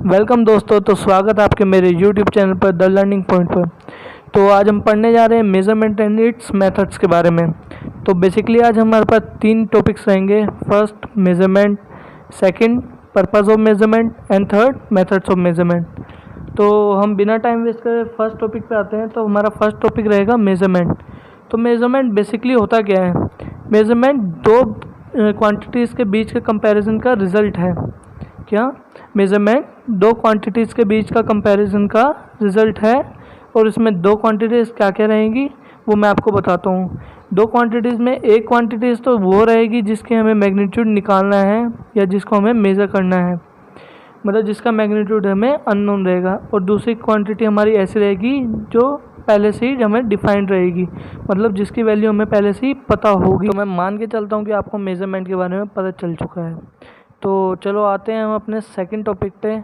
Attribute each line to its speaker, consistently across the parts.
Speaker 1: Welcome दोस्तों। तो स्वागत है आपके मेरे यूट्यूब चैनल पर द लर्निंग पॉइंट पर। तो आज हम पढ़ने जा रहे हैं मेजरमेंट एंड इट्स मेथड्स के बारे में। तो बेसिकली आज हमारे पास 3 टॉपिक्स रहेंगे। First measurement, second purpose of measurement and third methods of measurement. तो हम बिना टाइम वेस्ट करे फर्स्ट टॉपिक पे आते हैं। तो हमारा फर्स्ट टॉपिक रहेगा मेजरमेंट। तो मेजरमेंट बेसिकली होता क्या है? मेजरमेंट दो क्वांटिटीज़ के बीच के कंपैरिजन का रिज़ल्ट है। क्या? मेजरमेंट दो क्वांटिटीज़ के बीच का कंपैरिजन का रिज़ल्ट है। और इसमें दो क्वांटिटीज़ क्या क्या रहेंगी वो मैं आपको बताता हूँ। दो क्वांटिटीज़ में एक क्वांटिटीज़ तो वो रहेगी जिसकी हमें मैग्नीट्यूड निकालना है या जिसको हमें मेज़र करना है, मतलब जिसका मैग्नीट्यूड हमें अननोन रहेगा। और दूसरी क्वांटिटी हमारी ऐसी रहेगी जो पहले से ही हमें डिफाइंड रहेगी, मतलब जिसकी वैल्यू हमें पहले से ही पता होगी। तो मैं मान के चलता हूँ कि आपको मेजरमेंट के बारे में पता चल चुका है। तो चलो आते हैं हम अपने सेकंड टॉपिक पे,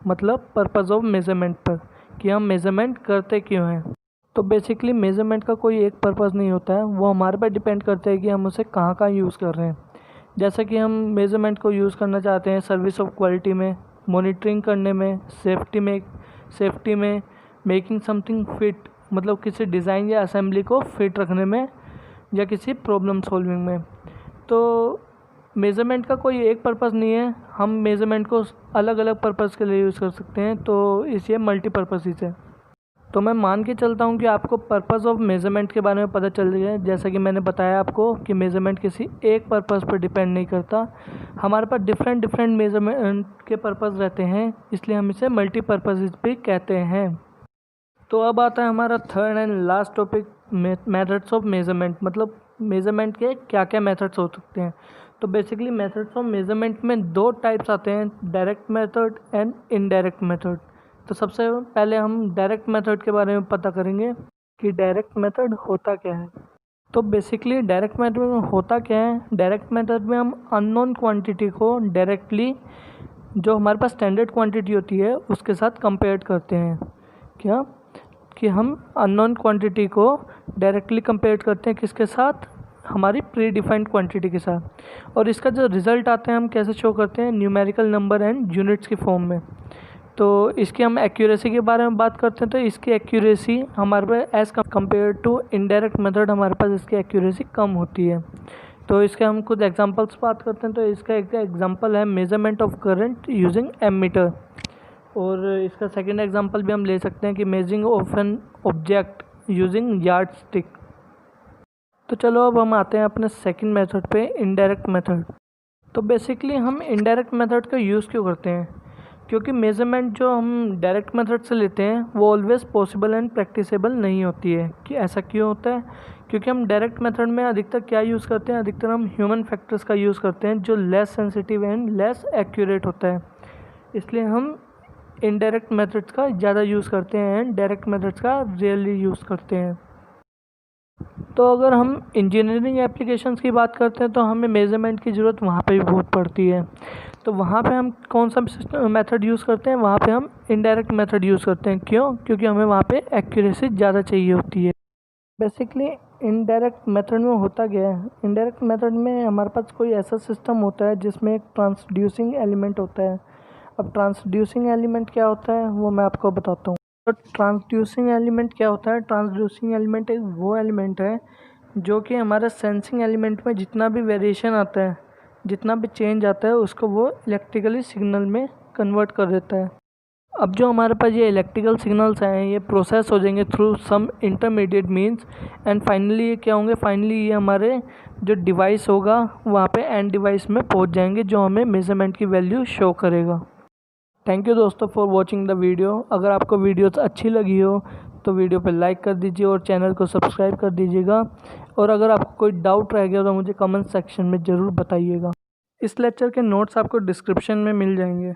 Speaker 1: मतलब पर्पस ऑफ मेजरमेंट पर, कि हम मेजरमेंट करते क्यों हैं। तो बेसिकली मेजरमेंट का कोई एक पर्पस नहीं होता है, वो हमारे पर डिपेंड करता है कि हम उसे कहाँ कहाँ यूज़ कर रहे हैं। जैसे कि हम मेजरमेंट को यूज़ करना चाहते हैं सर्विस ऑफ क्वालिटी में, मॉनिटरिंग करने में, सेफ्टी में, मेकिंग समथिंग फिट, मतलब किसी डिज़ाइन या असेंबली को फिट रखने में, या किसी प्रॉब्लम सॉल्विंग में। तो मेज़रमेंट का कोई एक पर्पस नहीं है, हम मेज़रमेंट को अलग अलग पर्पस के लिए यूज़ कर सकते हैं। तो इसलिए मल्टीपर्पसीज है। तो मैं मान के चलता हूँ कि आपको पर्पस ऑफ मेज़रमेंट के बारे में पता चल गया है। जैसा कि मैंने बताया आपको कि मेज़रमेंट किसी एक पर्पस पर डिपेंड नहीं करता, हमारे पास डिफरेंट मेज़रमेंट के पर्पस रहते हैं, इसलिए हम इसे मल्टीपर्पसीज भी कहते हैं। तो अब आता है हमारा third and last topic, methods of measurement, मतलब मेज़रमेंट के क्या क्या मेथड्स हो सकते हैं। तो बेसिकली मेथड्स ऑफ मेज़रमेंट में दो टाइप्स आते हैं, direct method and indirect method. तो सबसे पहले हम डायरेक्ट मेथड के बारे में पता करेंगे कि डायरेक्ट मेथड होता क्या है। तो बेसिकली डायरेक्ट मेथड में होता क्या है? डायरेक्ट मेथड में हम अननोन क्वांटिटी को डायरेक्टली जो हमारे पास स्टैंडर्ड क्वांटिटी होती है उसके साथ कंपेयर करते हैं। क्या? कि हम अननोन क्वांटिटी को डायरेक्टली कंपेयर करते हैं किसके साथ? हमारी प्री डिफाइंड क्वांटिटी के साथ। और इसका जो रिज़ल्ट आता है हम कैसे शो करते हैं? न्यूमेरिकल नंबर एंड यूनिट्स की फॉर्म में। तो इसकी हम एक्यूरेसी के बारे में बात करते हैं। तो इसकी एक्यूरेसी हमारे पास as compare to indirect method हमारे पास इसकी एक्यूरेसी कम होती है। तो इसके हम कुछ एग्जांपल्स बात करते हैं। तो इसका एक एग्जांपल है measurement of current using ammeter. और इसका सेकंड एग्जांपल भी हम ले सकते हैं कि measuring of an object using yard stick. तो चलो अब हम आते हैं अपने सेकंड मेथड पे, इनडायरेक्ट मेथड। तो बेसिकली हम इनडायरेक्ट मेथड का यूज़ क्यों करते हैं? क्योंकि मेजरमेंट जो हम डायरेक्ट मेथड से लेते हैं वो ऑलवेज़ पॉसिबल एंड प्रैक्टिसेबल नहीं होती है। कि ऐसा क्यों होता है? क्योंकि हम डायरेक्ट मेथड में अधिकतर क्या यूज़ करते हैं? अधिकतर हम ह्यूमन फैक्टर्स का यूज़ करते हैं जो less sensitive and less accurate होता है। इसलिए हम इनडायरेक्ट मेथड्स का ज़्यादा यूज़ करते हैं एंड डायरेक्ट मेथड्स का रेयरली यूज़ करते हैं। तो अगर हम इंजीनियरिंग एप्लीकेशंस की बात करते हैं तो हमें मेज़रमेंट की ज़रूरत वहाँ पे भी बहुत पड़ती है। तो वहाँ पे हम कौन सा मेथड यूज़ करते हैं? वहाँ पे हम इनडायरेक्ट मेथड यूज़ करते हैं। क्यों? क्योंकि हमें वहाँ पे एक्यूरेसी ज़्यादा चाहिए होती है। बेसिकली इनडायरेक्ट मेथड में होता क्या है? इनडायरेक्ट मेथड में हमारे पास कोई ऐसा सिस्टम होता है जिसमें एक ट्रांसड्यूसिंग एलिमेंट होता है। अब ट्रांसड्यूसिंग एलिमेंट क्या होता है वो मैं आपको बताता हूँ। तो ट्रांसड्यूसिंग एलिमेंट क्या होता है? ट्रांसड्यूसिंग एलिमेंट एक वो एलिमेंट है जो कि हमारे सेंसिंग एलिमेंट में जितना भी वेरिएशन आता है, जितना भी चेंज आता है, उसको वो इलेक्ट्रिकली सिग्नल में कन्वर्ट कर देता है। अब जो हमारे पास ये इलेक्ट्रिकल सिग्नल्स हैं ये प्रोसेस हो जाएंगे through some intermediate means and finally ये क्या होंगे? फाइनली ये हमारे जो डिवाइस होगा वहाँ पे एंड डिवाइस में पहुँच जाएंगे जो हमें मेजरमेंट की वैल्यू शो करेगा। थैंक यू दोस्तों फॉर वॉचिंग द वीडियो। अगर आपको वीडियो अच्छी लगी हो तो वीडियो पे लाइक कर दीजिए और चैनल को सब्सक्राइब कर दीजिएगा। और अगर आपको कोई डाउट रह गया तो मुझे कमेंट सेक्शन में ज़रूर बताइएगा। इस लेक्चर के नोट्स आपको डिस्क्रिप्शन में मिल जाएंगे।